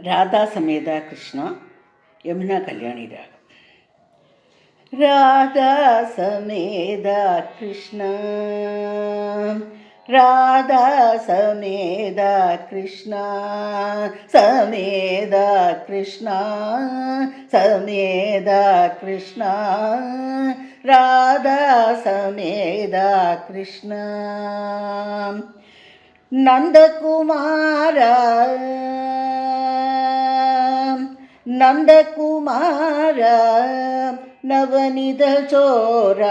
രാധാ സമേത കൃഷ്ണ യമുന കല്യാണി രാഗം. രാധാ സമേത കൃഷ്ണ, രാധാ സമേത കൃഷ്ണ, സമേത കൃഷ്ണ, സമേത കൃഷ്ണ, രാധാ സമേത കൃഷ്ണ. നന്ദകുമാര നന്ദകുമാര നവനിത ചോര,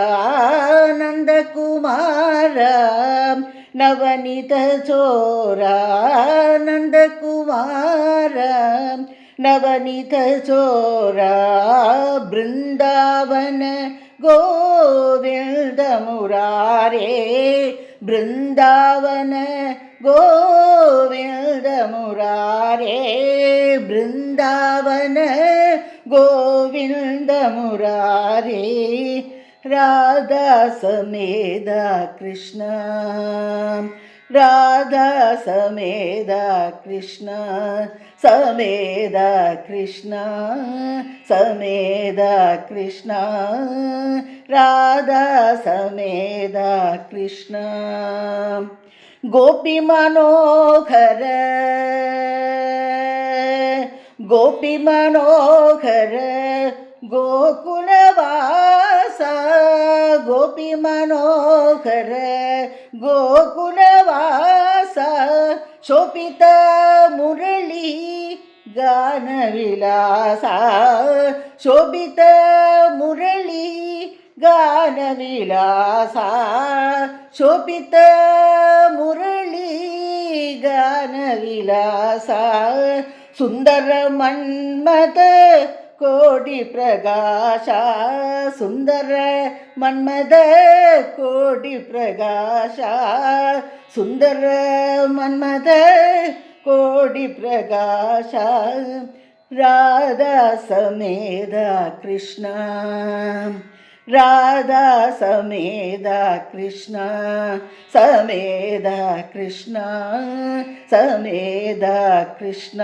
നന്ദകുമാര നവനിത ചോര, നന്ദകുമാര നവനിത ചോര. ബൃന്ദാവന ഗോവിന്ദ മുരാരേ, ബൃന്ദാവന ഗോവിന്ദ മുരാരേ, ബൃന്ദാവന ഗോവിന്ദ മുരാരേ. രാധാ സമേത കൃഷ്ണ, രാധാ സമേത കൃഷ്ണ, സമേത കൃഷ്ണ, സമേത കൃഷ്ണ, രാധാ സമേത കൃഷ്ണ. ഗോപി മനോഹര ഗോപി മനോഹര ഗോകുലവാസ, ഗോപി മനോഹര ഗോകുലവാസ. ശോഭിത മുരളി ഗാനവിലാസ, ശോഭിത മുരളി ഗാനവിലാസ, ശോഭിത മുരളി ഗാനവിലാസ. സുന്ദര മന്മഥ കോടി പ്രകാശ, സുന്ദര മന്മഥ കോടി പ്രകാശ, സുന്ദര മന്മഥ കോടി പ്രകാശ. രാധാ സമേത കൃഷ്ണ, രാധാ സമേത കൃഷ്ണ, സമേത കൃഷ്ണ, സമേത കൃഷ്ണ.